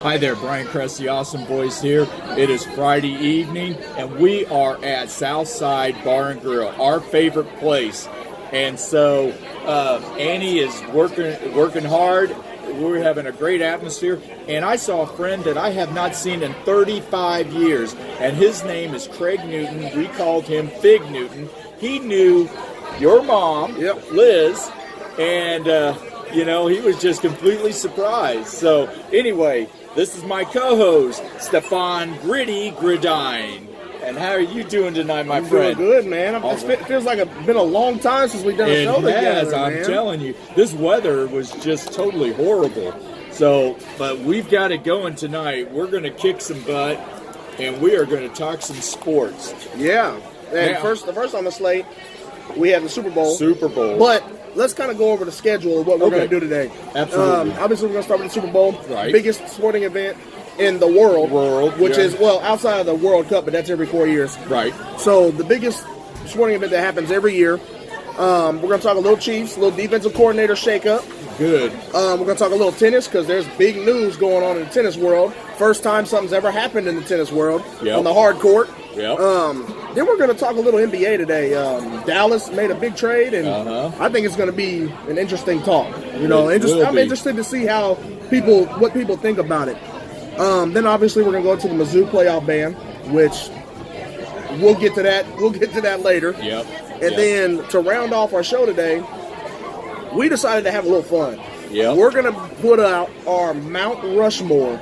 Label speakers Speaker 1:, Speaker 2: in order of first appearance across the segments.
Speaker 1: Hi there, Brian Kress, the Awesome Voice here. It is Friday evening, and we are at Southside Bar and Grill, our favorite place. And so Annie is working hard. We're having a great atmosphere. And I saw a friend that I have not seen in 35 years, and his name is Craig Newton. We called him Fig Newton. He knew your mom, Liz, and he was just completely surprised. So anyway, this is my co-host, Stefan Griddy Griddine. And how are you doing tonight, my friend?
Speaker 2: Doing good, man. It feels like it's been a long time since we've done a show together,
Speaker 1: I'm telling you. This weather was just totally horrible. So, but we've got it going tonight. We're going to kick some butt, and we are going to talk some sports.
Speaker 2: Yeah. And the first on the slate, we have the Super Bowl. But let's kind of go over the schedule of what we're going to do today.
Speaker 1: Absolutely.
Speaker 2: Obviously, we're going to start with the Super Bowl.
Speaker 1: Right.
Speaker 2: Biggest sporting event in the world, which is, outside of the World Cup, but that's every 4 years.
Speaker 1: Right.
Speaker 2: So the biggest sporting event that happens every year. We're going to talk a little Chiefs, a little defensive coordinator shakeup.
Speaker 1: Good.
Speaker 2: We're going to talk a little tennis because there's big news going on in the tennis world. First time something's ever happened in the tennis world on the hard court.
Speaker 1: Yep.
Speaker 2: Then we're going to talk a little NBA today. Dallas made a big trade, and I think it's going to be an interesting talk. I'm interested to see what people think about it. Then obviously we're going to go to the Mizzou playoff ban, which we'll get to that. We'll get to that later.
Speaker 1: Yep.
Speaker 2: And then to round off our show today, we decided to have a little fun.
Speaker 1: Yep.
Speaker 2: We're going to put out our Mount Rushmore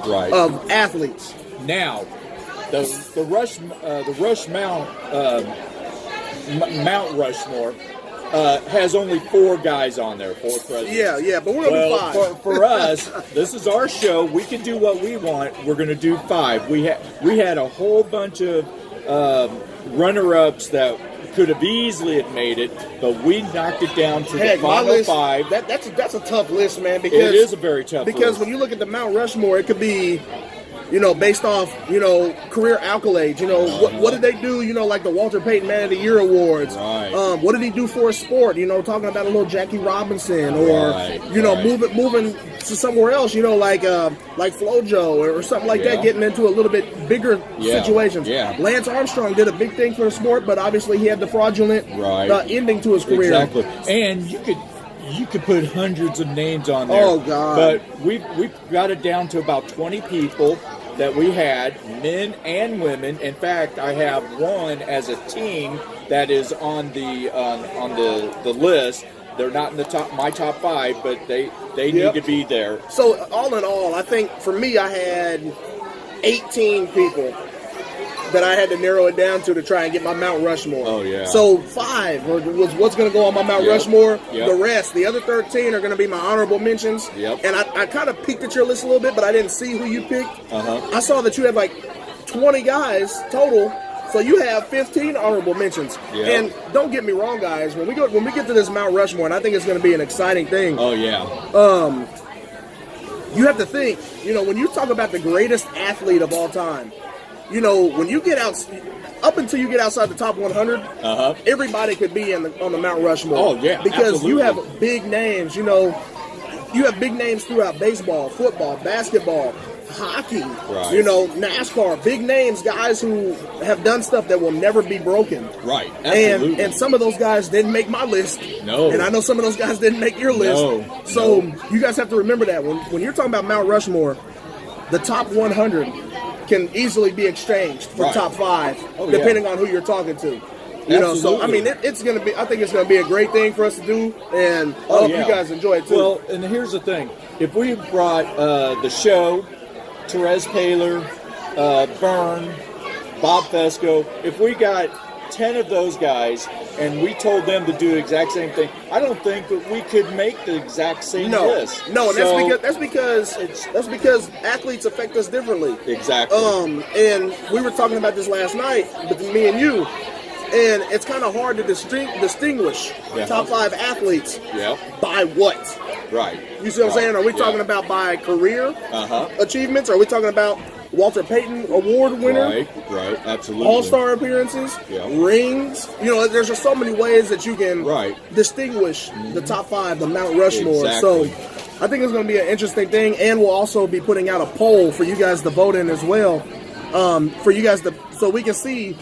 Speaker 2: of athletes.
Speaker 1: Now, the Mount Rushmore has only 4 guys on there, 4 presidents.
Speaker 2: Yeah, but we're going to do 5.
Speaker 1: For us, this is our show. We can do what we want. We're going to do 5. We had a whole bunch of runner-ups that could have easily have made it, but we knocked it down to the final 5.
Speaker 2: That's a tough list, man. Because
Speaker 1: it is a very tough list.
Speaker 2: Because when you look at the Mount Rushmore, it could be, based off, career accolades. What did they do? Like the Walter Payton Man of the Year awards.
Speaker 1: Right.
Speaker 2: What did he do for a sport? Talking about a little Jackie Robinson, or moving to somewhere else. Like FloJo or something like that, getting into a little bit bigger situations.
Speaker 1: Yeah.
Speaker 2: Lance Armstrong did a big thing for the sport, but obviously he had the fraudulent ending to his career.
Speaker 1: Exactly. And you could put hundreds of names on there.
Speaker 2: Oh, God.
Speaker 1: But we've got it down to about 20 people that we had, men and women. In fact, I have one as a team that is on the list. They're not in my top 5, but they need to be there.
Speaker 2: So all in all, I think for me, I had 18 people that I had to narrow it down to try and get my Mount Rushmore.
Speaker 1: Oh, yeah.
Speaker 2: So 5 was what's going to go on my Mount Rushmore.
Speaker 1: Yep.
Speaker 2: The rest, the other 13 are going to be my honorable mentions.
Speaker 1: Yep.
Speaker 2: And I kind of peeked at your list a little bit, but I didn't see who you picked. I saw that you had like 20 guys total. So you have 15 honorable mentions.
Speaker 1: Yep.
Speaker 2: And don't get me wrong, guys. When we get to this Mount Rushmore, and I think it's going to be an exciting thing.
Speaker 1: Oh, yeah.
Speaker 2: You have to think, when you talk about the greatest athlete of all time, when you get out, up until you get outside the top 100, everybody could be on the Mount Rushmore.
Speaker 1: Oh, yeah,
Speaker 2: because
Speaker 1: absolutely.
Speaker 2: you have big names, you have big names throughout baseball, football, basketball, hockey, NASCAR, big names, guys who have done stuff that will never be broken.
Speaker 1: Right, absolutely.
Speaker 2: And some of those guys didn't make my list.
Speaker 1: No.
Speaker 2: And I know some of those guys didn't make your list.
Speaker 1: No.
Speaker 2: So you guys have to remember that. When you're talking about Mount Rushmore, the top 100 can easily be exchanged for top 5, depending on who you're talking to. So I mean, it's gonna be. I think it's gonna be a great thing for us to do, and I hope you guys enjoy it too.
Speaker 1: Well, and here's the thing: if we brought the show, Therese Paylor, Vern, Bob Fesco, if we got 10 of those guys and we told them to do the exact same thing, I don't think that we could make the exact same list.
Speaker 2: No, that's because athletes affect us differently.
Speaker 1: Exactly.
Speaker 2: And we were talking about this last night between me and you, and it's kind of hard to distinguish top 5 athletes by what.
Speaker 1: Right.
Speaker 2: You see what I'm saying? Are we talking about by career achievements? Are we talking about Walter Payton Award winner?
Speaker 1: Right, absolutely.
Speaker 2: All-star appearances, rings. There's just so many ways that you can distinguish the top 5, the Mount Rushmore.
Speaker 1: Exactly.
Speaker 2: So I think it's going to be an interesting thing, and we'll also be putting out a poll for you guys to vote in as well, for you guys to, so we can see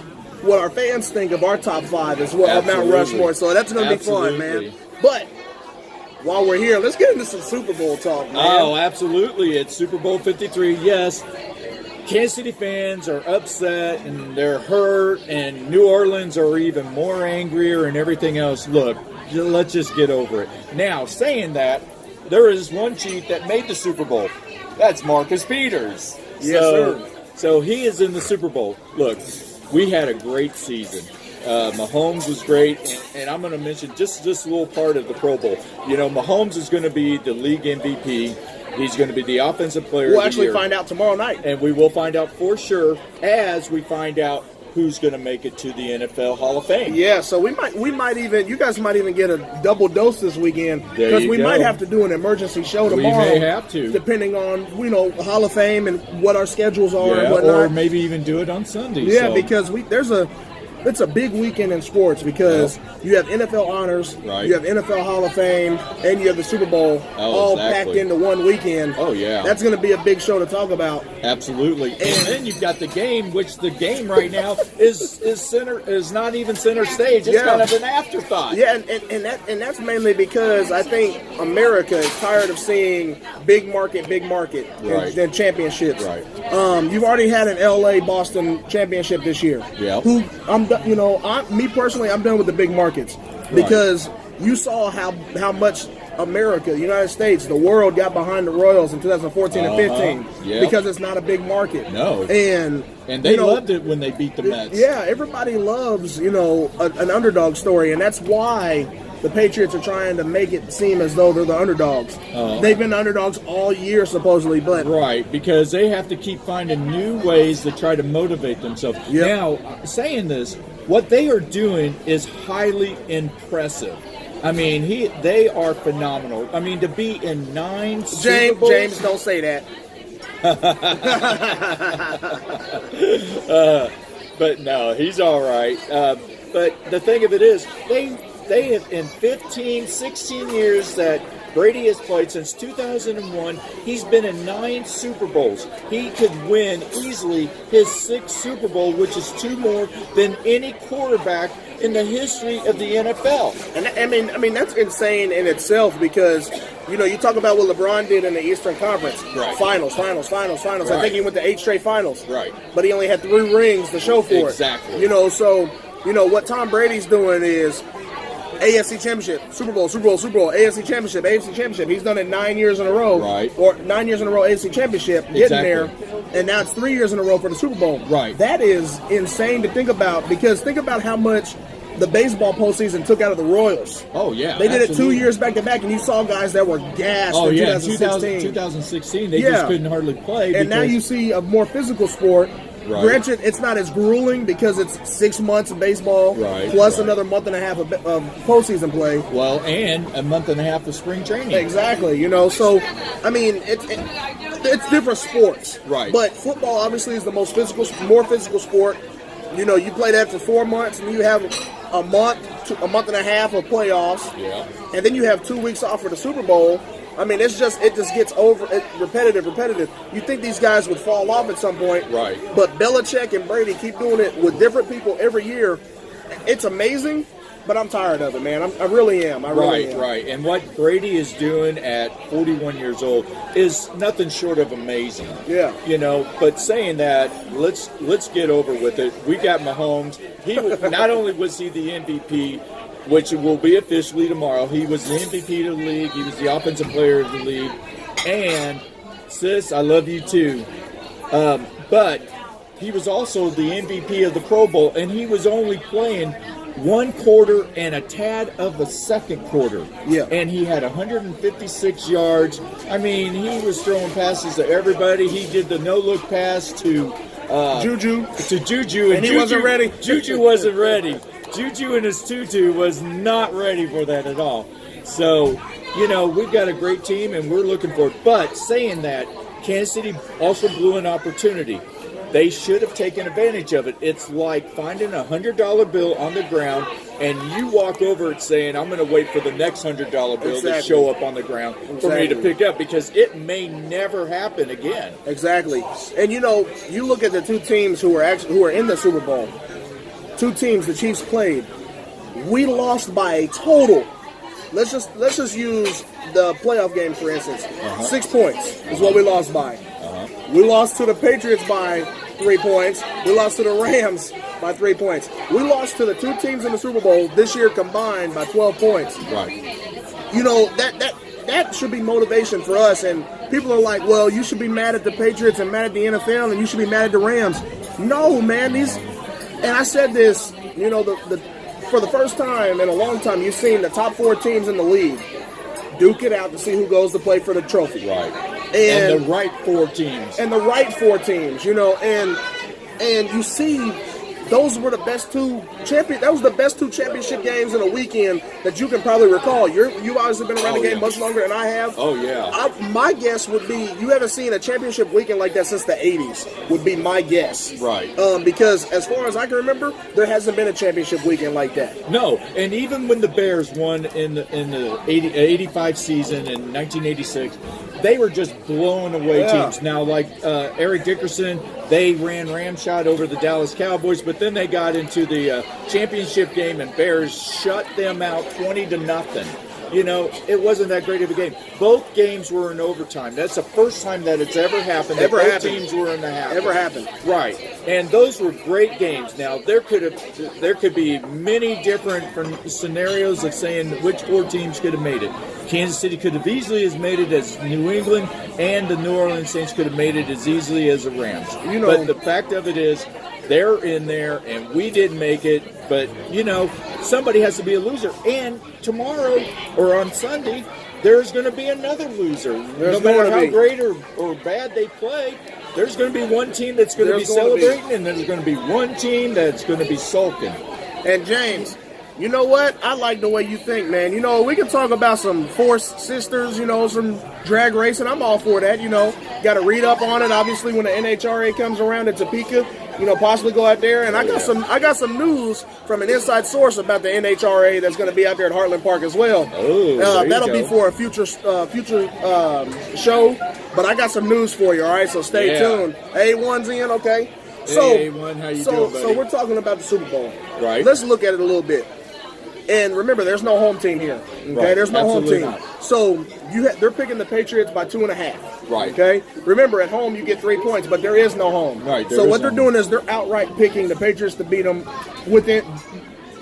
Speaker 2: what our fans think of our top 5 as well of Mount Rushmore. So that's going to be fun, man. But while we're here, let's get into some Super Bowl talk, man.
Speaker 1: Oh, absolutely. It's Super Bowl 53. Yes, Kansas City fans are upset and they're hurt, and New Orleans are even more angrier and everything else. Look, let's just get over it. Now, saying that, there is one Chief that made the Super Bowl. That's Marcus Peters.
Speaker 2: Yes, sir.
Speaker 1: So he is in the Super Bowl. Look, we had a great season. Mahomes was great, and I'm going to mention just this little part of the Pro Bowl. You know, Mahomes is going to be the league MVP. He's going to be the offensive player of the year.
Speaker 2: We'll actually find out tomorrow night.
Speaker 1: And we will find out for sure as we find out who's going to make it to the NFL Hall of Fame.
Speaker 2: Yeah, so we might even, you guys might even get a double dose this weekend, because we might have to do an emergency show tomorrow.
Speaker 1: We may have to,
Speaker 2: depending on Hall of Fame and what our schedules are and whatnot.
Speaker 1: Or maybe even do it on Sunday.
Speaker 2: Yeah, because it's a big weekend in sports, because you have NFL honors, you have NFL Hall of Fame, and you have the Super Bowl all packed into one weekend.
Speaker 1: Oh, yeah.
Speaker 2: That's going to be a big show to talk about.
Speaker 1: Absolutely. And then you've got the game, which the game right now is not even center stage. It's kind of an afterthought.
Speaker 2: Yeah, and that's mainly because I think America is tired of seeing big market than championships.
Speaker 1: Right.
Speaker 2: You've already had an LA-Boston championship this year.
Speaker 1: Yeah.
Speaker 2: Me personally, I'm done with the big markets, because you saw how much America, the United States, the world got behind the Royals in 2014 and 15 because it's not a big market.
Speaker 1: No.
Speaker 2: And
Speaker 1: they loved it when they beat the Mets.
Speaker 2: Yeah, everybody loves, an underdog story, and that's why the Patriots are trying to make it seem as though they're the underdogs. They've been underdogs all year, supposedly, but
Speaker 1: right, because they have to keep finding new ways to try to motivate themselves.
Speaker 2: Yep.
Speaker 1: Now, saying this, what they are doing is highly impressive. I mean, they are phenomenal. I mean, to be in 9 Super Bowls.
Speaker 2: James, don't say that.
Speaker 1: But no, he's all right. But the thing of it is, they have, in 15, 16 years that Brady has played, since 2001, he's been in 9 Super Bowls. He could win easily his 6th Super Bowl, which is 2 more than any quarterback in the history of the NFL.
Speaker 2: And I mean that's insane in itself, because you talk about what LeBron did in the Eastern Conference.
Speaker 1: Right.
Speaker 2: Finals.
Speaker 1: Right.
Speaker 2: I think he went to 8 straight finals.
Speaker 1: Right.
Speaker 2: But he only had 3 rings to show for
Speaker 1: exactly.
Speaker 2: it. So what Tom Brady's doing is AFC Championship, Super Bowl, AFC Championship. He's done it 9 years in a row.
Speaker 1: Right.
Speaker 2: Or 9 years in a row AFC Championship, getting there. And now it's 3 years in a row for the Super Bowl.
Speaker 1: Right.
Speaker 2: That is insane to think about, because think about how much the baseball postseason took out of the Royals.
Speaker 1: Oh, yeah.
Speaker 2: They did it 2 years back to back, and you saw guys that were gassed in 2016.
Speaker 1: 2016, they just couldn't hardly play.
Speaker 2: And now you see a more physical sport.
Speaker 1: Right.
Speaker 2: Granted, it's not as grueling because it's 6 months of baseball plus another month and a half of postseason play.
Speaker 1: Well, and a month and a half of spring training.
Speaker 2: Exactly. So, I mean, it's different sports.
Speaker 1: Right.
Speaker 2: But football obviously is the more physical sport. You play that for 4 months, and you have a month and a half of playoffs.
Speaker 1: Yeah.
Speaker 2: And then you have 2 weeks off for the Super Bowl. I mean, it just gets repetitive. You think these guys would fall off at some point.
Speaker 1: Right.
Speaker 2: But Belichick and Brady keep doing it with different people every year. It's amazing, but I'm tired of it, man. I really am.
Speaker 1: Right. And what Brady is doing at 41 years old is nothing short of amazing.
Speaker 2: Yeah.
Speaker 1: But saying that, let's get over with it. We got Mahomes. He not only was he the MVP, which will be officially tomorrow. He was the MVP of the league. He was the offensive player of the league. And, sis, I love you too. But he was also the MVP of the Pro Bowl, and he was only playing 1 quarter and a tad of the second quarter.
Speaker 2: Yeah.
Speaker 1: And he had 156 yards. I mean, he was throwing passes to everybody. He did the no-look pass to
Speaker 2: Juju.
Speaker 1: And
Speaker 2: he wasn't ready.
Speaker 1: Juju wasn't ready. Juju in his tutu was not ready for that at all. So, we've got a great team, and we're looking for it. But saying that, Kansas City also blew an opportunity. They should have taken advantage of it. It's like finding a $100 bill on the ground, and you walk over it saying, I'm going to wait for the next $100 bill to show up on the ground for me to pick up, because it may never happen again.
Speaker 2: Exactly. And you look at the two teams who are in the Super Bowl. Two teams the Chiefs played. We lost by a total. Let's just use the playoff game for instance. 6 points is what we lost by. We lost to the Patriots by 3 points. We lost to the Rams by 3 points. We lost to the two teams in the Super Bowl this year combined by 12 points.
Speaker 1: Right.
Speaker 2: That should be motivation for us. And people are like, well, you should be mad at the Patriots and mad at the NFL, and you should be mad at the Rams. No, man. And I said this, for the first time in a long time, you've seen the top 4 teams in the league duke it out to see who goes to play for the trophy.
Speaker 1: Right. And the right 4 teams.
Speaker 2: And the right 4 teams, and you see those were the best that was the best 2 championship games in a weekend that you can probably recall. You've obviously been around the game much longer than I have.
Speaker 1: Oh, yeah.
Speaker 2: My guess would be you haven't seen a championship weekend like that since the 80s, would be my guess.
Speaker 1: Right.
Speaker 2: Because as far as I can remember, there hasn't been a championship weekend like that.
Speaker 1: No, and even when the Bears won in the 85 season in 1986, they were just blowing away teams. Now, like Eric Dickerson, they ran ramshot over the Dallas Cowboys, but then they got into the championship game and Bears shut them out 20-0. It wasn't that great of a game. Both games were in overtime. That's the first time that it's ever happened. Both teams were in the half.
Speaker 2: Ever happened.
Speaker 1: Right. And those were great games. Now, there could be many different scenarios of saying which 4 teams could have made it. Kansas City could have easily as made it as New England, and the New Orleans Saints could have made it as easily as the Rams. But the fact of it is, they're in there, and we didn't make it. But, somebody has to be a loser. And tomorrow, or on Sunday, there's going to be another loser. No matter how great or bad they play, there's going to be one team that's going to be celebrating, and there's going to be one team that's going to be sulking.
Speaker 2: And, James, you know what? I like the way you think, man. We can talk about some Force Sisters, some drag racing. I'm all for that, Got to read up on it. Obviously, when the NHRA comes around in Topeka, possibly go out there. And I got some news from an inside source about the NHRA that's going to be out there at Heartland Park as well. That'll be for a future show. But I got some news for you, all right? So stay tuned. A1's in, okay?
Speaker 1: Hey, A1, how you doing, buddy?
Speaker 2: So we're talking about the Super Bowl.
Speaker 1: Right.
Speaker 2: Let's look at it a little bit. And remember, there's no home team here. Okay,
Speaker 1: right.
Speaker 2: There's no
Speaker 1: Absolutely
Speaker 2: home team.
Speaker 1: not.
Speaker 2: So they're picking the Patriots by 2.5.
Speaker 1: Right.
Speaker 2: Okay. Remember, at home you get 3 points, but there is no home.
Speaker 1: Right.
Speaker 2: So what they're doing is they're outright picking the Patriots to beat them within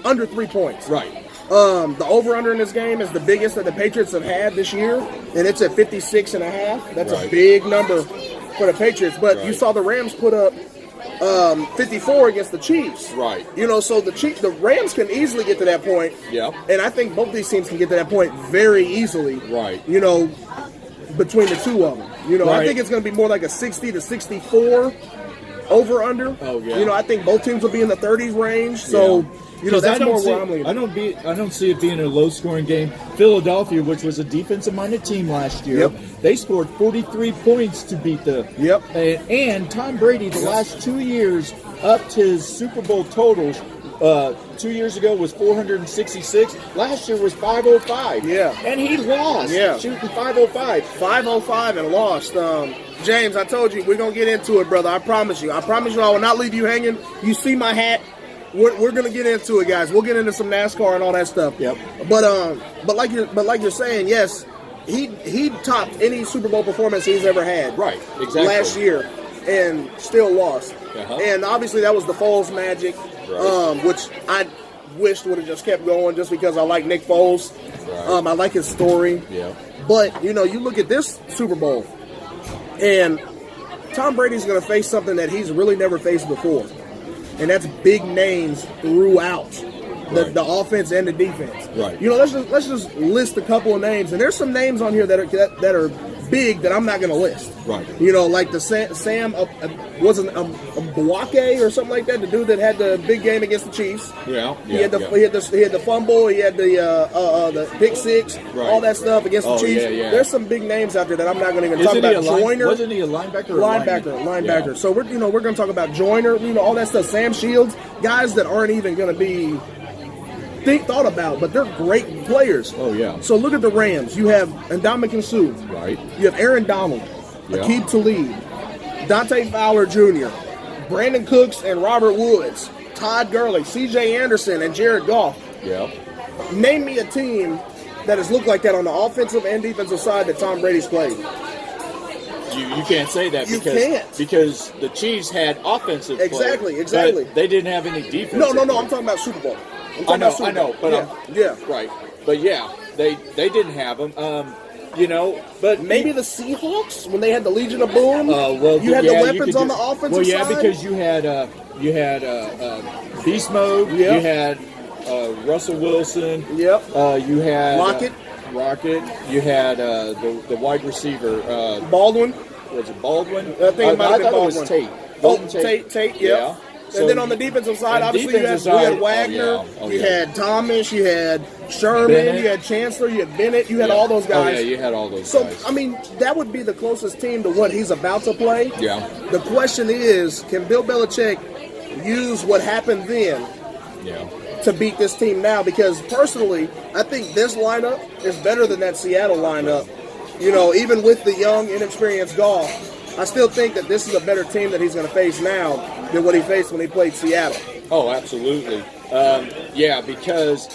Speaker 2: under 3 points.
Speaker 1: Right.
Speaker 2: The over/under in this game is the biggest that the Patriots have had this year, and it's at 56.5. That's a big number for the Patriots. But you saw the Rams put up 54 against the Chiefs.
Speaker 1: Right.
Speaker 2: So the Rams can easily get to that point.
Speaker 1: Yeah.
Speaker 2: And I think both these teams can get to that point very easily.
Speaker 1: Right.
Speaker 2: Between the two of them. I think it's going to be more like a 60 to 64 over under.
Speaker 1: Oh yeah.
Speaker 2: I think both teams will be in the 30s range. So that's more where I'm leaning.
Speaker 1: I don't see it being a low-scoring game. Philadelphia, which was a defensive-minded team last year, they scored 43 points to beat the. And Tom Brady, the last 2 years, upped his Super Bowl totals. 2 years ago was 466. Last year was 505.
Speaker 2: Yeah.
Speaker 1: And he lost.
Speaker 2: Yeah.
Speaker 1: Shooting 505.
Speaker 2: 505 and lost. James, I told you, we're going to get into it, brother. I promise you. I will not leave you hanging. You see my hat. We're gonna get into it, guys. We'll get into some NASCAR and all that stuff.
Speaker 1: Yep.
Speaker 2: But like you're saying, yes, he topped any Super Bowl performance he's ever had.
Speaker 1: Right. Exactly.
Speaker 2: Last year, and still lost. And obviously that was the Foles magic, which I wished would have just kept going, just because I like Nick Foles. Right. I like his story.
Speaker 1: Yeah.
Speaker 2: But you look at this Super Bowl, and Tom Brady's gonna face something that he's really never faced before. And that's big names throughout the offense and the defense.
Speaker 1: Right.
Speaker 2: Let's just list a couple of names, and there's some names on here that are big that I'm not going to list.
Speaker 1: Right.
Speaker 2: Like the Sam wasn't Mbwake or something like that. The dude that had the big game against the Chiefs.
Speaker 1: Yeah.
Speaker 2: He had the fumble. He had the pick six. Right. All that stuff against the Chiefs.
Speaker 1: Yeah.
Speaker 2: There's some big names out there that I'm not going to even talk about. Joyner.
Speaker 1: Wasn't he a linebacker?
Speaker 2: Linebacker. Yeah. So we're going to talk about Joyner. All that stuff. Sam Shields, guys that aren't even going to be thought about, but they're great players.
Speaker 1: Oh, yeah.
Speaker 2: So look at the Rams. You have Ndamukong Suh.
Speaker 1: Right.
Speaker 2: You have Aaron Donald, Aqib Talib, Dante Fowler Jr., Brandon Cooks and Robert Woods, Todd Gurley, C.J. Anderson, and Jared Goff.
Speaker 1: Yeah.
Speaker 2: Name me a team that has looked like that on the offensive and defensive side that Tom Brady's played.
Speaker 1: You can't say that because the Chiefs had offensive
Speaker 2: exactly,
Speaker 1: players,
Speaker 2: exactly.
Speaker 1: but they didn't have any defense.
Speaker 2: No. I'm talking about Super Bowl.
Speaker 1: I know, but
Speaker 2: right.
Speaker 1: But yeah, they didn't have them. But
Speaker 2: maybe the Seahawks when they had the Legion of Boom. You had the weapons on the offensive
Speaker 1: side. Well, yeah,
Speaker 2: side?
Speaker 1: because you had Beast Mode.
Speaker 2: Yep.
Speaker 1: You had Russell Wilson.
Speaker 2: Yep.
Speaker 1: You had
Speaker 2: Rocket.
Speaker 1: You had the wide receiver
Speaker 2: Baldwin.
Speaker 1: Was it Baldwin?
Speaker 2: I think it might have been Baldwin.
Speaker 1: It was Tate.
Speaker 2: Tate. Yeah. And then on the defensive side, obviously you had Wagner, you had Thomas, you had Sherman,
Speaker 1: Bennett.
Speaker 2: you had Chancellor, you had Bennett, you had all those guys.
Speaker 1: Oh, yeah, you had all those guys.
Speaker 2: So, I mean, that would be the closest team to what he's about to play.
Speaker 1: Yeah.
Speaker 2: The question is, can Bill Belichick use what happened then to beat this team now? Because personally, I think this lineup is better than that Seattle lineup. Even with the young, inexperienced Goff, I still think that this is a better team that he's going to face now than what he faced when he played Seattle.
Speaker 1: Oh, absolutely. Because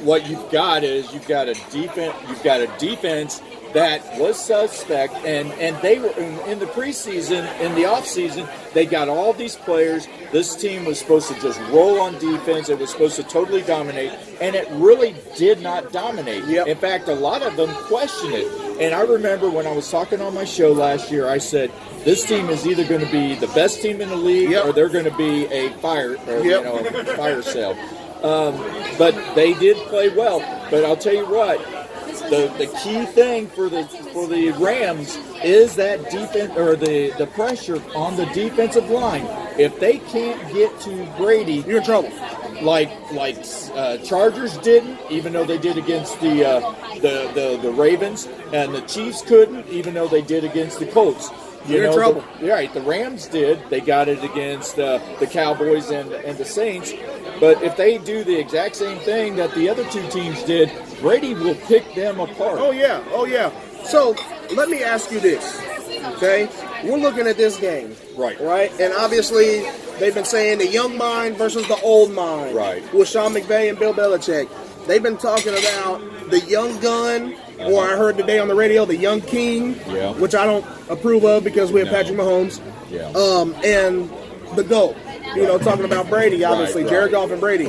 Speaker 1: what you've got is you've got a defense that was suspect, and they were in the preseason, in the offseason, they got all these players. This team was supposed to just roll on defense. It was supposed to totally dominate, and it really did not dominate.
Speaker 2: Yep.
Speaker 1: In fact, a lot of them questioned it. And I remember when I was talking on my show last year, I said, this team is either going to be the best team in the league or they're going to be a fire sale. But they did play well. But I'll tell you what, the key thing for the Rams is that defense, or the pressure on the defensive line. If they can't get to Brady,
Speaker 2: you're in trouble.
Speaker 1: Like Chargers didn't, even though they did against the Ravens, and the Chiefs couldn't, even though they did against the Colts.
Speaker 2: You're in trouble.
Speaker 1: The Rams did. They got it against the Cowboys and the Saints. But if they do the exact same thing that the other two teams did, Brady will pick them apart.
Speaker 2: Oh, yeah. So let me ask you this, okay? We're looking at this game.
Speaker 1: Right.
Speaker 2: And obviously, they've been saying the young mind versus the old mind.
Speaker 1: Right.
Speaker 2: With Sean McVay and Bill Belichick. They've been talking about the young gun, or I heard today on the radio, the young king, which I don't approve of because we have Patrick Mahomes.
Speaker 1: Yeah.
Speaker 2: And the GOAT. Talking about Brady, obviously, Jared Goff and Brady.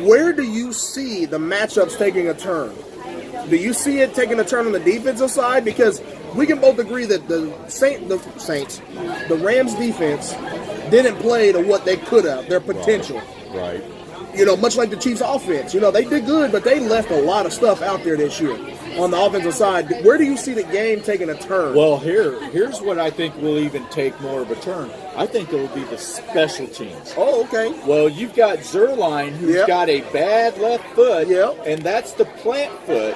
Speaker 2: Where do you see the matchups taking a turn? Do you see it taking a turn on the defensive side? Because we can both agree that the Rams defense didn't play to what they could have, their potential.
Speaker 1: Right.
Speaker 2: Much like the Chiefs offense. They did good, but they left a lot of stuff out there this year on the offensive side. Where do you see the game taking a turn?
Speaker 1: Well, here's what I think will even take more of a turn. I think it will be the special teams.
Speaker 2: Oh, okay.
Speaker 1: Well, you've got Zerline, who's got a bad left foot, and that's the plant foot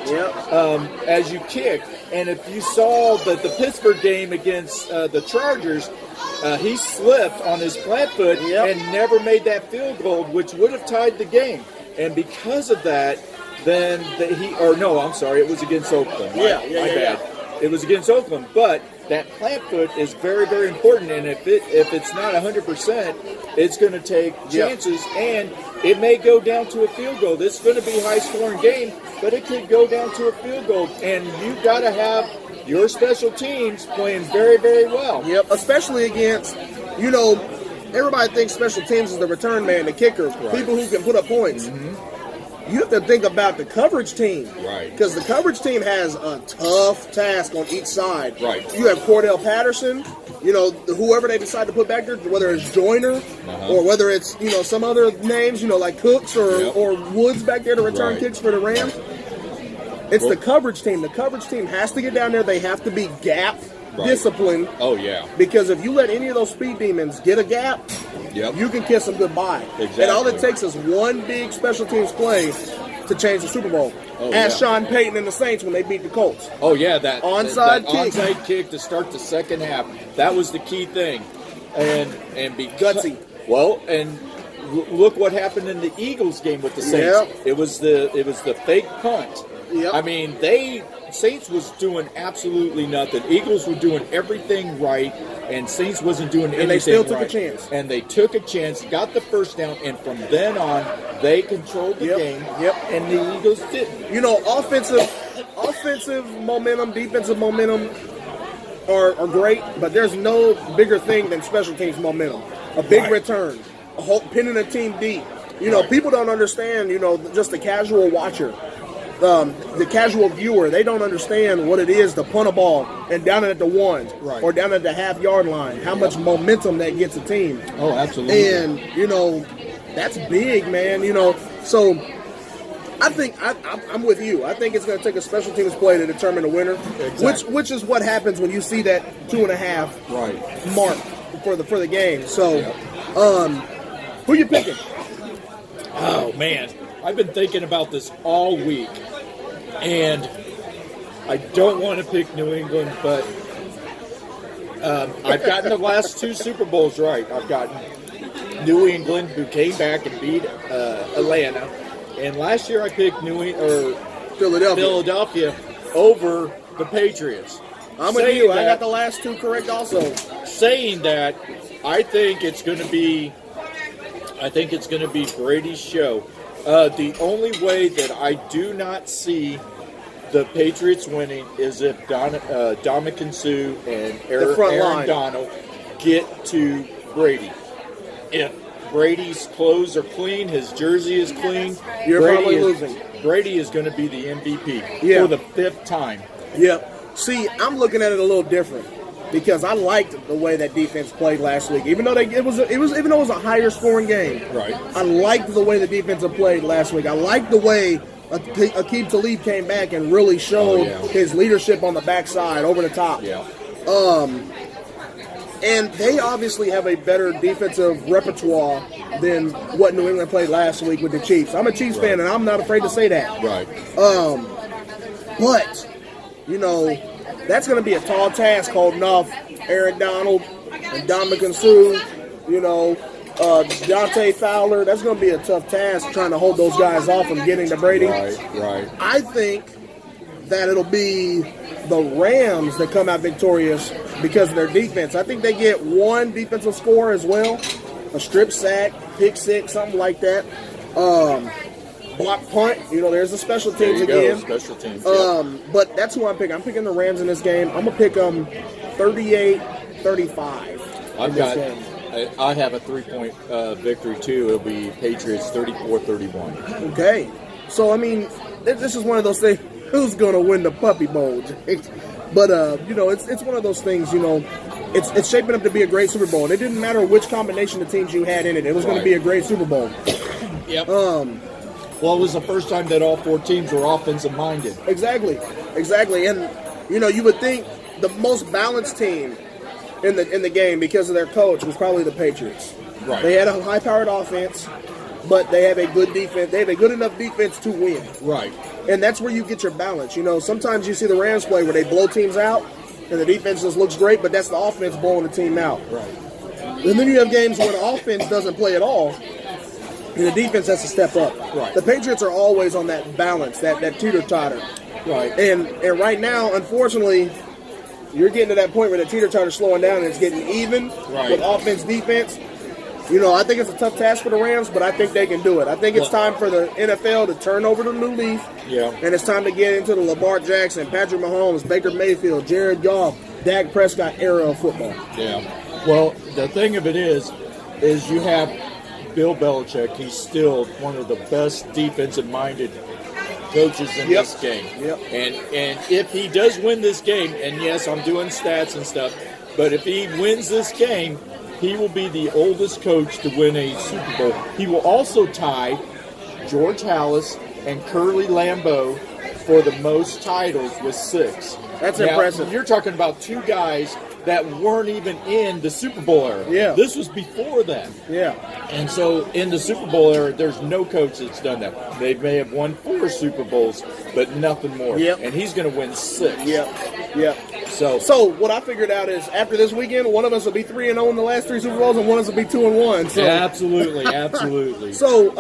Speaker 1: as you kick. And if you saw the Pittsburgh game against the Chargers, he slipped on his plant foot and never made that field goal, which would have tied the game. And because of that, then it was against Oakland. My bad. It was against Oakland, but that plant foot is very, very important. And if it's not 100%, it's going to take chances, and it may go down to a field goal. This is going to be a high-scoring game, but it could go down to a field goal. And you've got to have your special teams playing very, very well.
Speaker 2: Yep, especially against, everybody thinks special teams is the return man, the kicker, people who can put up points.
Speaker 1: Mm-hmm.
Speaker 2: You have to think about the coverage team.
Speaker 1: Right.
Speaker 2: Because the coverage team has a tough task on each side.
Speaker 1: Right.
Speaker 2: You have Cordell Patterson, whoever they decide to put back there, whether it's Joyner or whether it's, some other names, like Cooks or Woods back there to return kicks for the Rams. It's the coverage team. The coverage team has to get down there. They have to be gap disciplined.
Speaker 1: Oh, yeah.
Speaker 2: Because if you let any of those speed demons get a gap, you can kiss them goodbye.
Speaker 1: Exactly.
Speaker 2: And all it takes is one big special teams play to change the Super Bowl. Ask Sean Payton and the Saints when they beat the Colts.
Speaker 1: Oh, yeah. That
Speaker 2: onside
Speaker 1: kick to start the second half. That was the key thing. And
Speaker 2: gutsy.
Speaker 1: Well, and look what happened in the Eagles game with the Saints.
Speaker 2: Yep.
Speaker 1: It was the fake punt.
Speaker 2: Yep.
Speaker 1: I mean, Saints was doing absolutely nothing. Eagles were doing everything right, and Saints wasn't doing anything right.
Speaker 2: And they still took a chance.
Speaker 1: And they took a chance, got the first down, and from then on, they controlled the game.
Speaker 2: Yep.
Speaker 1: And the Eagles didn't.
Speaker 2: You know, offensive momentum, defensive momentum are great, but there's no bigger thing than special teams momentum. A big return, pinning a team deep. You know, people don't understand, you know, just the casual watcher. The casual viewer, they don't understand what it is to punt a ball and down it at the 1 or down at the half-yard line, how much momentum that gets a team.
Speaker 1: Oh, absolutely.
Speaker 2: And, you know, that's big, man. You know, so I think I'm with you. I think it's going to take a special teams play to determine the winner, which is what happens when you see that 2.5 mark for the game. So, who you picking?
Speaker 1: Oh, man. I've been thinking about this all week, and I don't want to pick New England, but I've gotten the last 2 Super Bowls right. I've gotten New England, who came back and beat Atlanta, and last year I picked Philadelphia over the Patriots.
Speaker 2: I'm with you. I got the last 2 correct also.
Speaker 1: Saying that, I think it's going to be Brady's show. The only way that I do not see the Patriots winning is if Dominican Sue and Aaron Donald get to Brady. If Brady's clothes are clean, his jersey is clean,
Speaker 2: probably losing.
Speaker 1: Brady is going to be the MVP for the 5th time.
Speaker 2: Yep. See, I'm looking at it a little different because I liked the way that defense played last week. Even though it was a higher scoring game,
Speaker 1: right?
Speaker 2: I liked the way the defense played last week. I liked the way Aqib Talib came back and really showed his leadership on the backside, over the top.
Speaker 1: Yeah.
Speaker 2: And they obviously have a better defensive repertoire than what New England played last week with the Chiefs. I'm a Chiefs fan, and I'm not afraid to say that.
Speaker 1: Right.
Speaker 2: But, you know, that's going to be a tall task holding off Aaron Donald and Dominican Sue, you know, Dante Fowler. That's going to be a tough task trying to hold those guys off from getting to Brady.
Speaker 1: Right.
Speaker 2: I think that it'll be the Rams that come out victorious because of their defense. I think they get 1 defensive score as well, a strip sack, pick six, something like that. Block punt, you know, there's the special teams again.
Speaker 1: Special teams.
Speaker 2: But that's who I'm picking. I'm picking the Rams in this game. I'm going to pick them 38-35.
Speaker 1: I have a 3-point victory too. It'll be Patriots 34-31.
Speaker 2: Okay. So, I mean, this is one of those things. Who's going to win the Puppy Bowl? But, you know, it's one of those things, you know, it's shaping up to be a great Super Bowl. And it didn't matter which combination of teams you had in it. It was going to be a great Super Bowl.
Speaker 1: Yep. Well, it was the first time that all 4 teams were offensive-minded.
Speaker 2: Exactly. And, you know, you would think the most balanced team in the game because of their coach was probably the Patriots.
Speaker 1: Right.
Speaker 2: They had a high-powered offense, but they have a good defense. They have a good enough defense to win.
Speaker 1: Right.
Speaker 2: And that's where you get your balance. You know, sometimes you see the Rams play where they blow teams out, and the defense just looks great, but that's the offense blowing the team out.
Speaker 1: Right.
Speaker 2: And then you have games where the offense doesn't play at all, and the defense has to step up.
Speaker 1: Right.
Speaker 2: The Patriots are always on that balance, that teeter-totter.
Speaker 1: Right.
Speaker 2: And right now, unfortunately, you're getting to that point where the teeter-totter's slowing down and it's getting even with offense, defense. You know, I think it's a tough task for the Rams, but I think they can do it. I think it's time for the NFL to turn over the new leaf.
Speaker 1: Yeah.
Speaker 2: And it's time to get into the Lamar Jackson, Patrick Mahomes, Baker Mayfield, Jared Goff, Dak Prescott era of football.
Speaker 1: Yeah. Well, the thing of it is you have Bill Belichick. He's still one of the best defensive-minded coaches in this game.
Speaker 2: Yep.
Speaker 1: And if he does win this game, and yes, I'm doing stats and stuff, but if he wins this game, he will be the oldest coach to win a Super Bowl. He will also tie George Halas and Curly Lambeau for the most titles with 6.
Speaker 2: That's impressive.
Speaker 1: You're talking about 2 guys that weren't even in the Super Bowl era.
Speaker 2: Yeah.
Speaker 1: This was before that.
Speaker 2: Yeah.
Speaker 1: And so in the Super Bowl era, there's no coach that's done that. They may have won 4 Super Bowls, but nothing more.
Speaker 2: Yep.
Speaker 1: And he's going to win 6.
Speaker 2: Yep. So what I figured out is after this weekend, one of us will be 3-0 in the last 3 Super Bowls, and one of us will be 2-1. So
Speaker 1: absolutely.
Speaker 2: So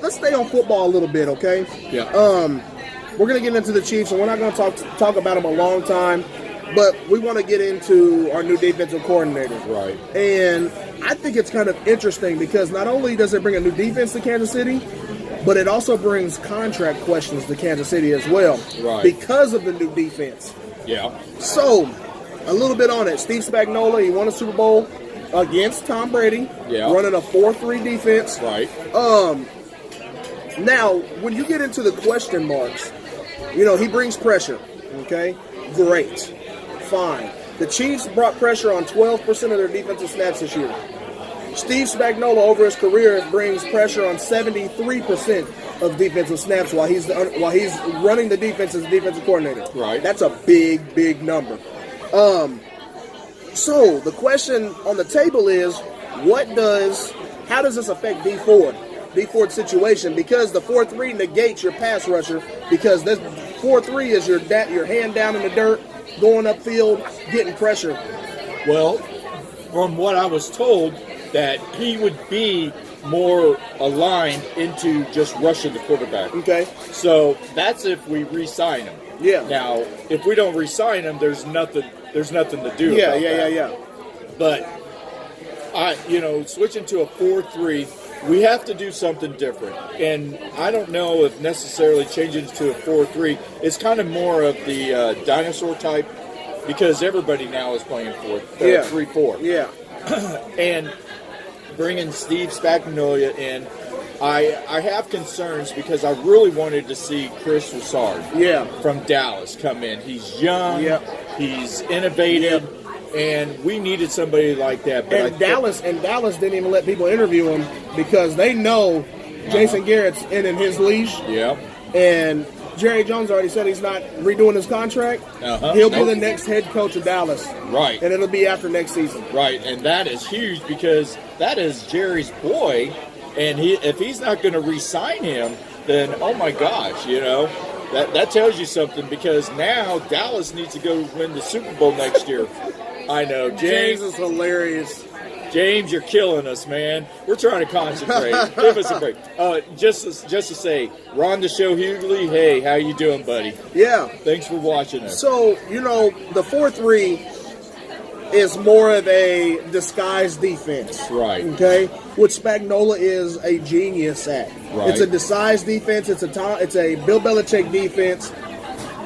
Speaker 2: let's stay on football a little bit, okay?
Speaker 1: Yeah.
Speaker 2: We're gonna get into the Chiefs, and we're not gonna talk about them a long time, but we want to get into our new defensive coordinator.
Speaker 1: Right.
Speaker 2: And I think it's kind of interesting because not only does it bring a new defense to Kansas City, but it also brings contract questions to Kansas City as well.
Speaker 1: Right.
Speaker 2: Because of the new defense.
Speaker 1: Yeah.
Speaker 2: So, a little bit on it. Steve Spagnuolo, he won a Super Bowl against Tom Brady, running a 4-3 defense.
Speaker 1: Right.
Speaker 2: Now, when you get into the question marks, he brings pressure. Okay? Great. Fine. The Chiefs brought pressure on 12% of their defensive snaps this year. Steve Spagnuolo, over his career, brings pressure on 73% of defensive snaps while he's running the defense as a defensive coordinator.
Speaker 1: Right.
Speaker 2: That's a big number. So the question on the table is, how does this affect D Ford's situation? Because the 4-3 negates your pass rusher, because this 4-3 is your hand down in the dirt, going upfield, getting pressure.
Speaker 1: Well, from what I was told, that he would be more aligned into just rushing the quarterback.
Speaker 2: Okay.
Speaker 1: So that's if we re-sign him.
Speaker 2: Yeah.
Speaker 1: Now, if we don't re-sign him, there's nothing to do.
Speaker 2: Yeah.
Speaker 1: But switching to a 4-3, we have to do something different. And I don't know if necessarily changing it to a 4-3 is kind of more of the dinosaur type, because everybody now is playing 3-4.
Speaker 2: Yeah.
Speaker 1: And bringing Steve Spagnuolo in, I have concerns because I really wanted to see Chris Broussard from Dallas come in. He's young, he's innovative, and we needed somebody like that. But
Speaker 2: Dallas didn't even let people interview him because they know Jason Garrett's in his leash.
Speaker 1: Yeah.
Speaker 2: And Jerry Jones already said he's not redoing his contract. He'll be the next head coach of Dallas.
Speaker 1: Right.
Speaker 2: And it'll be after next season.
Speaker 1: Right. And that is huge because that is Jerry's boy. And if he's not going to re-sign him, then, oh, my gosh, that tells you something, because now Dallas needs to go win the Super Bowl next year. I know.
Speaker 2: James is hilarious.
Speaker 1: James, you're killing us, man. We're trying to concentrate. Give us a break. Just to say, Ron the Show Hughley, hey, how you doing, buddy?
Speaker 2: Yeah.
Speaker 1: Thanks for watching us.
Speaker 2: So, the 4-3 is more of a disguised defense.
Speaker 1: Right.
Speaker 2: Okay? Which Spagnuolo is a genius at.
Speaker 1: Right.
Speaker 2: It's a disguised defense. It's a Bill Belichick defense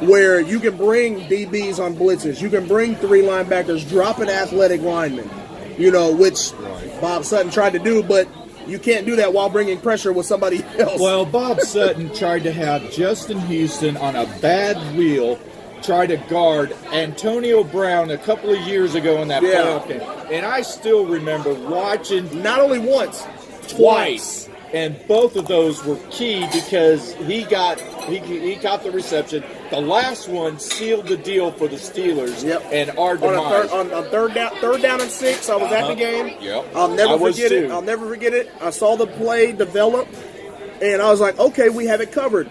Speaker 2: where you can bring DBs on blitzes. You can bring 3 linebackers, drop an athletic lineman. Which Bob Sutton tried to do, but you can't do that while bringing pressure with somebody else.
Speaker 1: Well, Bob Sutton tried to have Justin Houston on a bad wheel try to guard Antonio Brown a couple of years ago in that playoff game. And I still remember watching...
Speaker 2: Not only once,
Speaker 1: twice. And both of those were key because he got the reception. The last one sealed the deal for the Steelers and our demise.
Speaker 2: On third down and 6, I was at the game.
Speaker 1: Yep.
Speaker 2: I'll never forget it. I saw the play develop, and I was like, okay, we have it covered.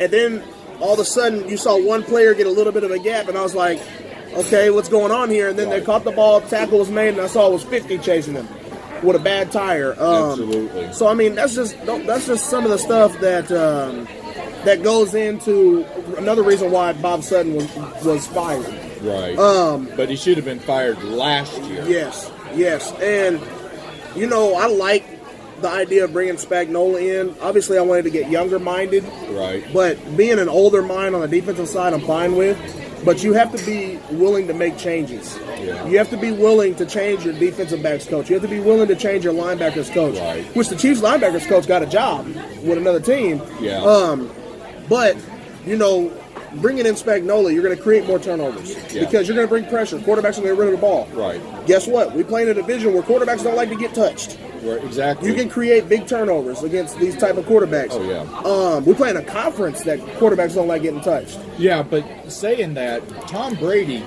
Speaker 2: And then all of a sudden, you saw one player get a little bit of a gap, and I was like, okay, what's going on here? And then they caught the ball, tackle was made, and I saw it was 50 chasing him with a bad tire.
Speaker 1: Absolutely.
Speaker 2: So, I mean, that's just some of the stuff that that goes into another reason why Bob Sutton was fired.
Speaker 1: Right. But he should have been fired last year.
Speaker 2: Yes. And, I like the idea of bringing Spagnuolo in. Obviously, I wanted to get younger-minded.
Speaker 1: Right.
Speaker 2: But being an older mind on the defensive side, I'm fine with. But you have to be willing to make changes.
Speaker 1: Yeah.
Speaker 2: You have to be willing to change your defensive backs coach. You have to be willing to change your linebackers coach.
Speaker 1: Right.
Speaker 2: Which the Chiefs linebackers coach got a job with another team.
Speaker 1: Yeah.
Speaker 2: But, bringing in Spagnuolo, you're going to create more turnovers.
Speaker 1: Yeah.
Speaker 2: Because you're going to bring pressure. Quarterbacks are going to get rid of the ball.
Speaker 1: Right.
Speaker 2: Guess what? We play in a division where quarterbacks don't like to get touched.
Speaker 1: Right, exactly.
Speaker 2: You can create big turnovers against these type of quarterbacks.
Speaker 1: Oh, yeah.
Speaker 2: We play in a conference that quarterbacks don't like getting touched.
Speaker 1: Yeah, but saying that, Tom Brady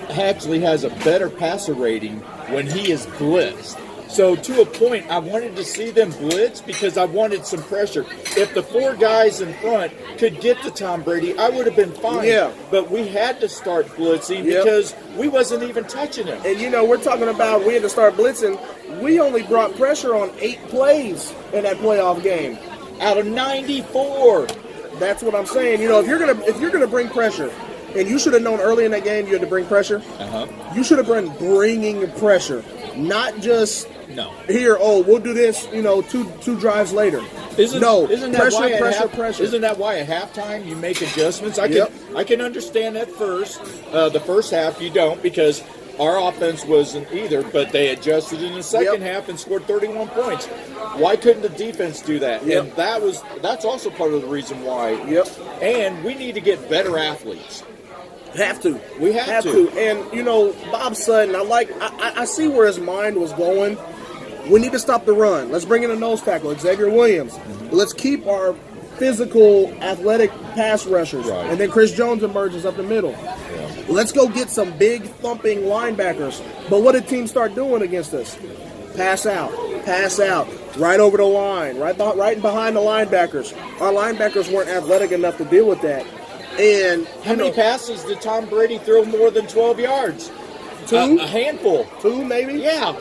Speaker 1: actually has a better passer rating when he is blitzed So to a point, I wanted to see them blitz because I wanted some pressure. If the 4 guys in front could get to Tom Brady, I would have been fine.
Speaker 2: Yeah.
Speaker 1: But we had to start blitzing because we wasn't even touching him.
Speaker 2: And, we're talking about we had to start blitzing. We only brought pressure on 8 plays in that playoff game.
Speaker 1: Out of 94.
Speaker 2: That's what I'm saying. If you're gonna bring pressure, and you should have known early in that game you had to bring pressure. You should have been bringing pressure, not just here. Oh, we'll do this. Two drives later.
Speaker 1: Isn't that
Speaker 2: pressure.
Speaker 1: Isn't that why at halftime you make adjustments? I can understand that first. The first half you don't because our offense wasn't either, but they adjusted in the second half and scored 31 points. Why couldn't the defense do that? And that's also part of the reason why. And we need to get better athletes.
Speaker 2: Have to.
Speaker 1: We have to.
Speaker 2: And Bob Sutton, I see where his mind was going. We need to stop the run. Let's bring in a nose tackle, Xavier Williams. Let's keep our physical, athletic pass rushers. And then Chris Jones emerges up the middle. Let's go get some big thumping linebackers. But what did teams start doing against us? Pass out, right over the line, right behind the linebackers. Our linebackers weren't athletic enough to deal with that. And
Speaker 1: how many passes did Tom Brady throw more than 12 yards?
Speaker 2: 2?
Speaker 1: A handful.
Speaker 2: 2 maybe?
Speaker 1: Yeah.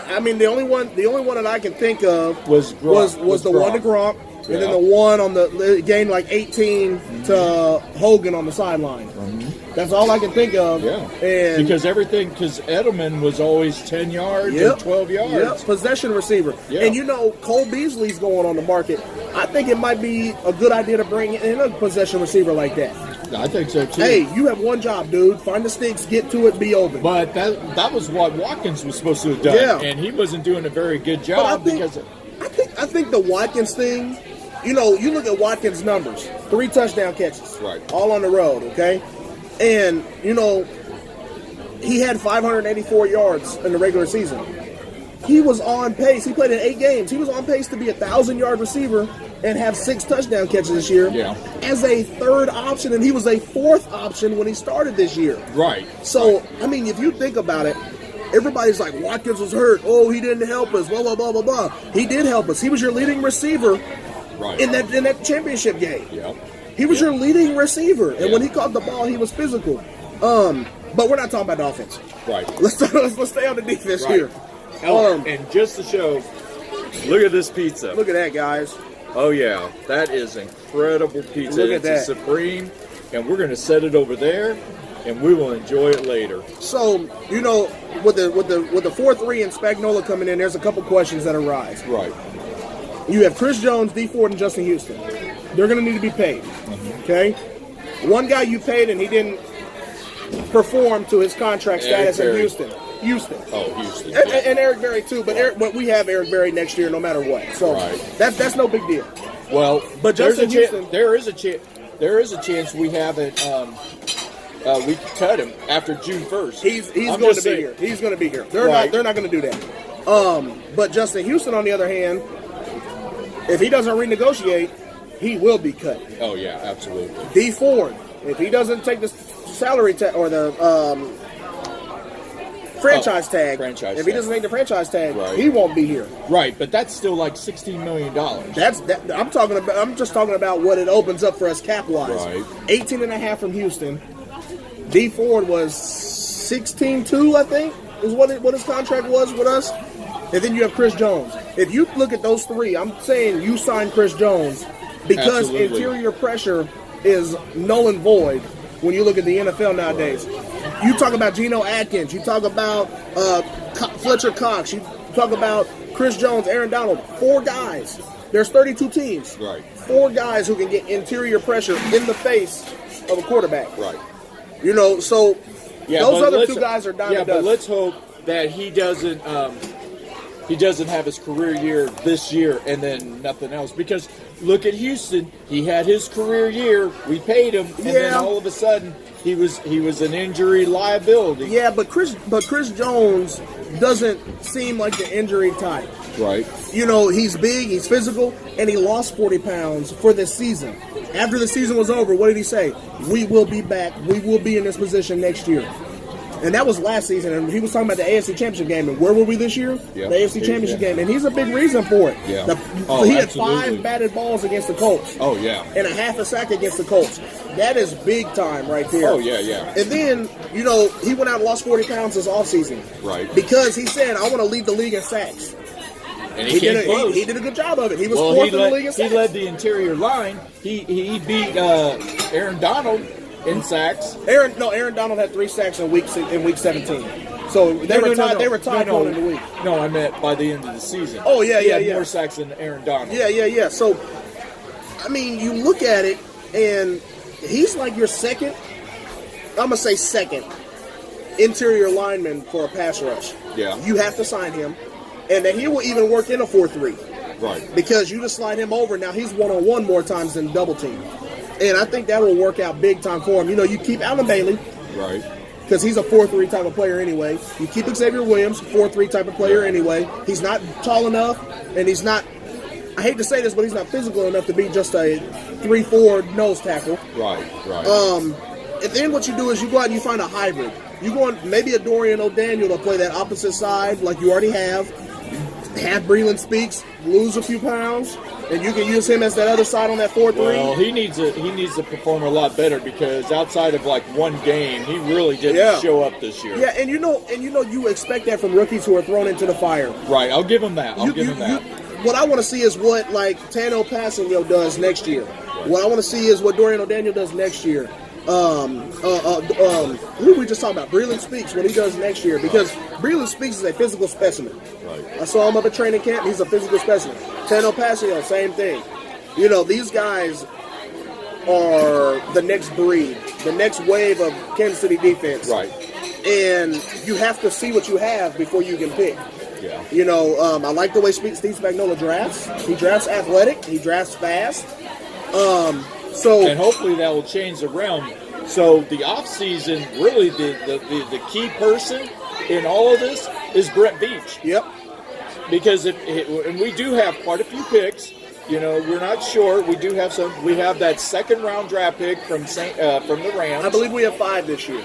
Speaker 2: I mean, the only one that I can think of was the
Speaker 1: Gronk.
Speaker 2: one to Gronk, and then the one on the game like 18 to Hogan on the sideline. That's all I can think of. And
Speaker 1: because Edelman was always 10 yards or 12 yards.
Speaker 2: Possession receiver. And Cole Beasley's going on the market. I think it might be a good idea to bring in a possession receiver like that.
Speaker 1: I think so too.
Speaker 2: Hey, you have one job, dude. Find the sticks, get to it, be open.
Speaker 1: But that was what Watkins was supposed to have done. And he wasn't doing a very good job
Speaker 2: I think the Watkins thing, you look at Watkins' numbers. 3 touchdown catches. All on the road, okay? And, he had 584 yards in the regular season. He was on pace. He played in 8 games. He was on pace to be a 1,000-yard receiver and have 6 touchdown catches this year as a 3rd option, and he was a 4th option when he started this year. So, I mean, if you think about it, everybody's like, Watkins was hurt. Oh, he didn't help us, blah, blah, blah, blah, blah. He did help us. He was your leading receiver in that championship game. He was your leading receiver, and when he caught the ball, he was physical. But we're not talking about the offense. Let's stay on the defense here.
Speaker 1: And just to show, look at this pizza.
Speaker 2: Look at that, guys.
Speaker 1: Oh yeah, that is incredible pizza.
Speaker 2: Look at that.
Speaker 1: It's supreme, and we're going to set it over there, and we will enjoy it later.
Speaker 2: So with the 4-3 and Spagnuolo coming in, there's a couple questions that arise. You have Chris Jones, D Ford, and Justin Houston. They're going to need to be paid. Okay, one guy you paid and he didn't perform to his contract status in Houston.
Speaker 1: Oh, Houston.
Speaker 2: And Eric Berry too, but we have Eric Berry next year no matter what. So that's no big deal.
Speaker 1: Well,
Speaker 2: but Justin Houston,
Speaker 1: there is a chance we haven't. We could cut him after June 1st.
Speaker 2: He's going to be here. He's going to be here. They're not going to do that. But Justin Houston, on the other hand, if he doesn't renegotiate, he will be cut.
Speaker 1: Oh yeah, absolutely.
Speaker 2: D Ford, if he doesn't take the salary tag or the franchise tag, if he doesn't take the franchise tag, he won't be here.
Speaker 1: But that's still like $16 million.
Speaker 2: I'm just talking about what it opens up for us cap wise. 18.5 from Houston. D Ford was 16.2, I think, is what his contract was with us. And then you have Chris Jones. If you look at those 3, I'm saying you sign Chris Jones because interior pressure is null and void when you look at the NFL nowadays. You talk about Geno Atkins. You talk about Fletcher Cox. You talk about Chris Jones, Aaron Donald. 4 guys. There's 32 teams. 4 guys who can get interior pressure in the face of a quarterback. So those other 2 guys are dime a dozen.
Speaker 1: But let's hope that he doesn't have his career year this year and then nothing else. Because look at Houston. He had his career year. We paid him, and then all of a sudden he was an injury liability.
Speaker 2: Yeah, but Chris Jones doesn't seem like the injury type. He's big, he's physical, and he lost 40 pounds for this season. After the season was over, what did he say? We will be back. We will be in this position next year. And that was last season, and he was talking about the AFC Championship game. And where were we this year?
Speaker 1: Yeah.
Speaker 2: The AFC Championship game, and he's a big reason for it.
Speaker 1: Yeah.
Speaker 2: He had 5 batted balls against the Colts.
Speaker 1: Oh, yeah.
Speaker 2: And a half a sack against the Colts. That is big time right there.
Speaker 1: Oh, yeah, yeah.
Speaker 2: And then, you know, he went out and lost 40 pounds this offseason.
Speaker 1: Right.
Speaker 2: Because he said, I want to lead the league in sacks.
Speaker 1: And he did
Speaker 2: a good job of it. He was fourth in the league in sacks.
Speaker 1: He led the interior line. He beat Aaron Donald in sacks.
Speaker 2: Aaron Donald had 3 sacks in week 17. So they were tied. They were tied going into the week.
Speaker 1: No, I meant by the end of the season.
Speaker 2: Oh yeah,
Speaker 1: he had more sacks than Aaron Donald.
Speaker 2: Yeah. So, I mean, you look at it, and he's like your second. I'm gonna say second interior lineman for a pass rush.
Speaker 1: Yeah.
Speaker 2: You have to sign him, and then he will even work in a 4-3.
Speaker 1: Right.
Speaker 2: Because you just slide him over. Now he's one-on-one more times than double team. And I think that will work out big time for him. You know, you keep Alan Bailey.
Speaker 1: Right.
Speaker 2: Because he's a 4-3 type of player anyway. You keep Xavier Williams, 4-3 type of player anyway. He's not tall enough, and he's not, I hate to say this, but he's not physical enough to be just a 3-4 nose tackle.
Speaker 1: Right.
Speaker 2: And then what you do is you go out and you find a hybrid. You go on maybe a Dorian O'Daniel to play that opposite side like you already have. Have Breland Speaks, lose a few pounds, and you can use him as that other side on that 4-3.
Speaker 1: Well, he needs to perform a lot better because outside of like one game, he really didn't show up this year.
Speaker 2: Yeah, and you expect that from rookies who are thrown into the fire.
Speaker 1: Right, I'll give him that.
Speaker 2: What I want to see is what like Tano Passanio does next year. Right. What I want to see is what Dorian O'Daniel does next year. Who we just talking about? Breland Speaks, what he does next year, because Breland Speaks is a physical specimen.
Speaker 1: Right.
Speaker 2: I saw him up at training camp. He's a physical specimen. Tano Passanio, same thing. You know, these guys are the next breed, the next wave of Kansas City defense.
Speaker 1: Right.
Speaker 2: And you have to see what you have before you can pick.
Speaker 1: Yeah.
Speaker 2: You know, I like the way Steve Spagnuolo drafts. He drafts athletic. He drafts fast.
Speaker 1: And hopefully that will change the realm. So the offseason, really the key person in all of this is Brett Veach.
Speaker 2: Yep.
Speaker 1: Because and we do have quite a few picks. You know, we're not sure. We do have some. We have that second round draft pick from the Rams.
Speaker 2: I believe we have 5 this year.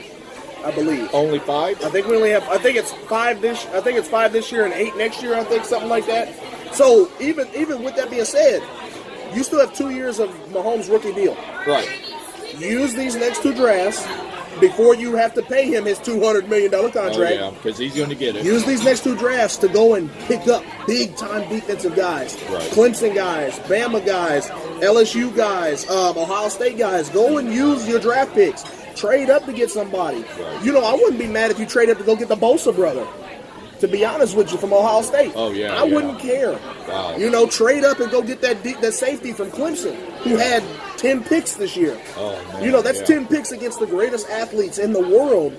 Speaker 2: I believe
Speaker 1: only 5.
Speaker 2: I think we only have. I think it's 5 this. I think it's 5 this year and 8 next year. I think something like that. So even with that being said, you still have 2 years of Mahomes' rookie deal.
Speaker 1: Right.
Speaker 2: Use these next 2 drafts before you have to pay him his $200 million contract.
Speaker 1: Oh, yeah, because he's going to get it.
Speaker 2: Use these next 2 drafts to go and pick up big-time defensive guys.
Speaker 1: Right.
Speaker 2: Clemson guys, Bama guys, LSU guys, Ohio State guys. Go and use your draft picks. Trade up to get somebody.
Speaker 1: Right.
Speaker 2: You know, I wouldn't be mad if you trade up to go get the Bosa brother. To be honest with you, from Ohio State.
Speaker 1: Oh, yeah.
Speaker 2: I wouldn't care.
Speaker 1: Wow.
Speaker 2: You know, trade up and go get that safety from Clemson who had 10 picks this year.
Speaker 1: Oh, man.
Speaker 2: You know, that's 10 picks against the greatest athletes in the world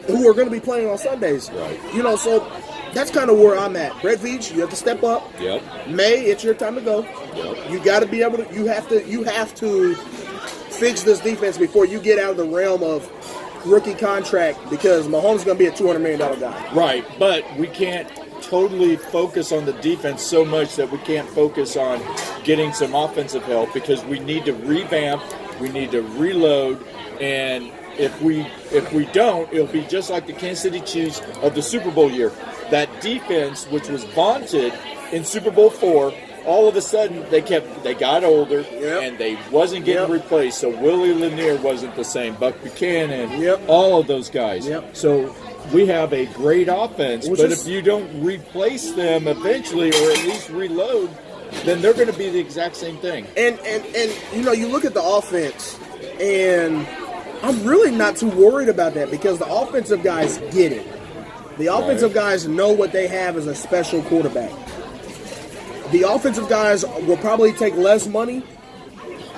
Speaker 2: who are going to be playing on Sundays.
Speaker 1: Right.
Speaker 2: You know, so that's kind of where I'm at. Brett Veach, you have to step up.
Speaker 1: Yep.
Speaker 2: May, it's your time to go.
Speaker 1: Yep.
Speaker 2: You got to be able to. You have to fix this defense before you get out of the realm of rookie contract, because Mahomes is going to be a $200 million guy.
Speaker 1: Right, but we can't totally focus on the defense so much that we can't focus on getting some offensive help, because we need to revamp, we need to reload, and if we don't, it'll be just like the Kansas City Chiefs of the Super Bowl year. That defense, which was vaunted in Super Bowl 4, all of a sudden they got older, and they wasn't getting replaced. So Willie Lanier wasn't the same. Buck Buchanan, all of those guys. So we have a great offense, but if you don't replace them eventually, or at least reload, then they're going to be the exact same thing.
Speaker 2: And you know, you look at the offense, and I'm really not too worried about that, because the offensive guys get it. The offensive guys know what they have as a special quarterback. The offensive guys will probably take less money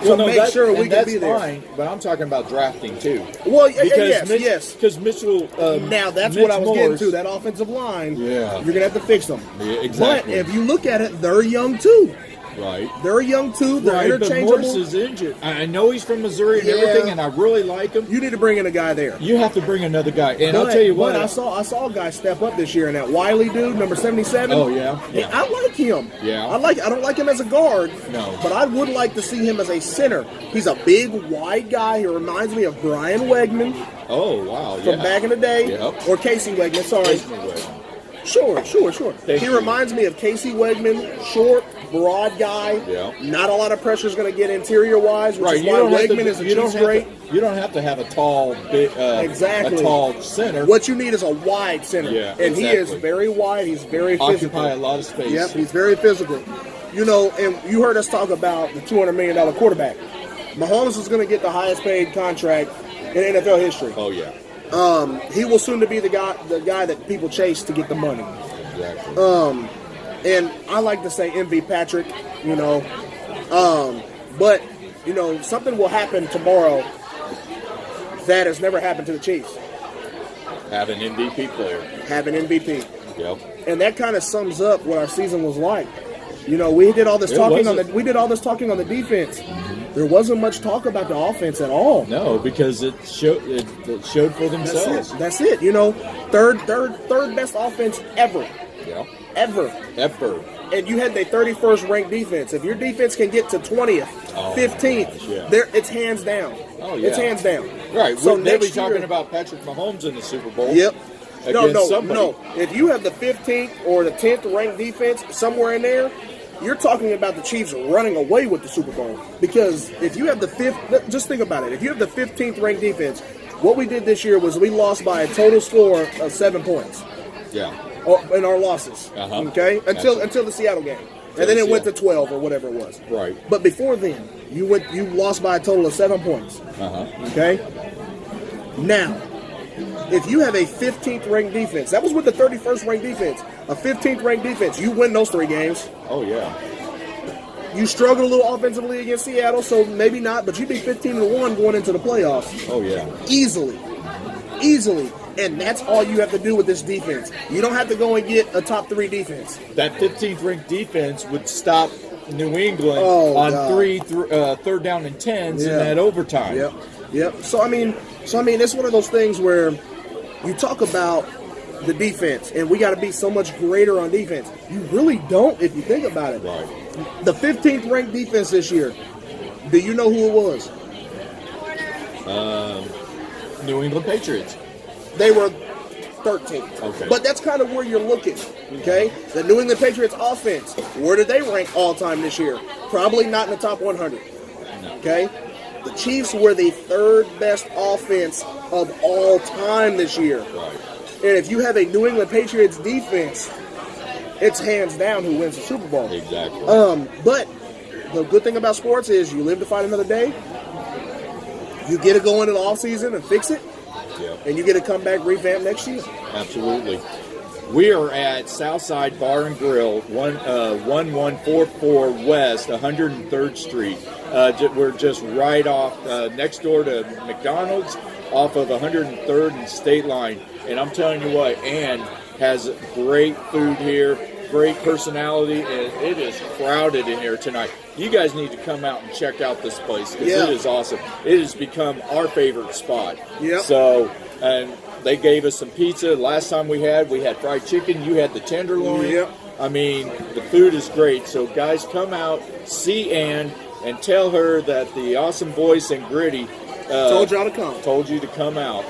Speaker 2: to make sure we can be there.
Speaker 1: Fine, but I'm talking about drafting too.
Speaker 2: Well, yes.
Speaker 1: Because Mitchell.
Speaker 2: Now that's what I was getting to. That offensive line.
Speaker 1: Yeah.
Speaker 2: You're gonna have to fix them.
Speaker 1: Yeah, exactly.
Speaker 2: But if you look at it, they're young too.
Speaker 1: Right.
Speaker 2: They're young too. They're interchangeable.
Speaker 1: But Morse is injured. I know he's from Missouri and everything, and I really like him.
Speaker 2: You need to bring in a guy there.
Speaker 1: You have to bring another guy. And I'll tell you what.
Speaker 2: But I saw a guy step up this year, and that Wiley dude, number 77.
Speaker 1: Oh, yeah.
Speaker 2: I like him.
Speaker 1: Yeah.
Speaker 2: I don't like him as a guard.
Speaker 1: No.
Speaker 2: But I would like to see him as a center. He's a big, wide guy. He reminds me of Brian Wegman.
Speaker 1: Oh, wow.
Speaker 2: From back in the day.
Speaker 1: Yep.
Speaker 2: Or Casey Wegman, sorry.
Speaker 1: Casey Wegman.
Speaker 2: Sure. He reminds me of Casey Wegman, short, broad guy.
Speaker 1: Yeah.
Speaker 2: Not a lot of pressure is going to get interior-wise, which is why Wegman is a Chiefs great.
Speaker 1: You don't have to have a tall, big,
Speaker 2: exactly.
Speaker 1: a tall center.
Speaker 2: What you need is a wide center.
Speaker 1: Yeah,
Speaker 2: and he is very wide. He's very physical.
Speaker 1: Occupy a lot of space.
Speaker 2: Yep, he's very physical. You know, and you heard us talk about the $200 million quarterback. Mahomes is going to get the highest paid contract in NFL history.
Speaker 1: Oh, yeah.
Speaker 2: He will soon to be the guy that people chase to get the money.
Speaker 1: Exactly.
Speaker 2: And I like to say MV Patrick, you know. But, you know, something will happen tomorrow that has never happened to the Chiefs.
Speaker 1: Have an MVP player.
Speaker 2: Have an MVP.
Speaker 1: Yep.
Speaker 2: And that kind of sums up what our season was like. You know, we did all this talking on the defense. Mm-hmm. There wasn't much talk about the offense at all.
Speaker 1: No, because it showed for themselves.
Speaker 2: That's it. You know, third best offense ever.
Speaker 1: Yeah.
Speaker 2: Ever. And you had the 31st ranked defense. If your defense can get to 20th, 15th, it's hands down.
Speaker 1: Oh yeah.
Speaker 2: It's hands down.
Speaker 1: Right.
Speaker 2: So
Speaker 1: they'll be talking about Patrick Mahomes in the Super Bowl.
Speaker 2: Yep.
Speaker 1: No.
Speaker 2: If you have the 15th or the 10th ranked defense somewhere in there, you're talking about the Chiefs running away with the Super Bowl. Because if you have the just think about it. If you have the 15th ranked defense, what we did this year was we lost by a total score of 7 points.
Speaker 1: Yeah.
Speaker 2: In our losses. Okay? Until the Seattle game. And then it went to 12 or whatever it was.
Speaker 1: Right.
Speaker 2: But before then, you lost by a total of 7 points. Okay? Now, if you have a 15th ranked defense, that was with the 31st ranked defense. A 15th ranked defense, you win those 3 games.
Speaker 1: Oh yeah.
Speaker 2: You struggled a little offensively against Seattle, so maybe not, but you'd be 15-1 going into the playoffs.
Speaker 1: Oh yeah.
Speaker 2: Easily. And that's all you have to do with this defense. You don't have to go and get a top 3 defense.
Speaker 1: That 15th ranked defense would stop New England on third down and 10s in that overtime.
Speaker 2: Yep. So I mean, it's one of those things where you talk about the defense, and we got to be so much greater on defense. You really don't, if you think about it.
Speaker 1: Right.
Speaker 2: The 15th ranked defense this year. Do you know who it was?
Speaker 1: New England Patriots.
Speaker 2: They were 13th.
Speaker 1: Okay.
Speaker 2: But that's kind of where you're looking. Okay. The New England Patriots offense. Where did they rank all time this year? Probably not in the top 100.
Speaker 1: No.
Speaker 2: Okay. The Chiefs were the 3rd best offense of all time this year.
Speaker 1: Right.
Speaker 2: And if you have a New England Patriots defense, it's hands down who wins the Super Bowl.
Speaker 1: Exactly.
Speaker 2: But the good thing about sports is you live to fight another day. You get to go into the offseason and fix it.
Speaker 1: Yep.
Speaker 2: And you get to come back revamp next year.
Speaker 1: Absolutely. We are at Southside Bar and Grill, 1144 West, 103rd Street. We're just right off next door to McDonald's, off of 103rd and State Line. And I'm telling you what, Ann has great food here, great personality, and it is crowded in here tonight. You guys need to come out and check out this place because it is awesome. It has become our favorite spot.
Speaker 2: Yep.
Speaker 1: So, and they gave us some pizza. Last time we had fried chicken. You had the tenderloin.
Speaker 2: Yep.
Speaker 1: I mean, the food is great. So, guys, come out, see Ann, and tell her that the awesome voice and Griddy
Speaker 2: told y'all to come.
Speaker 1: Told you to come out.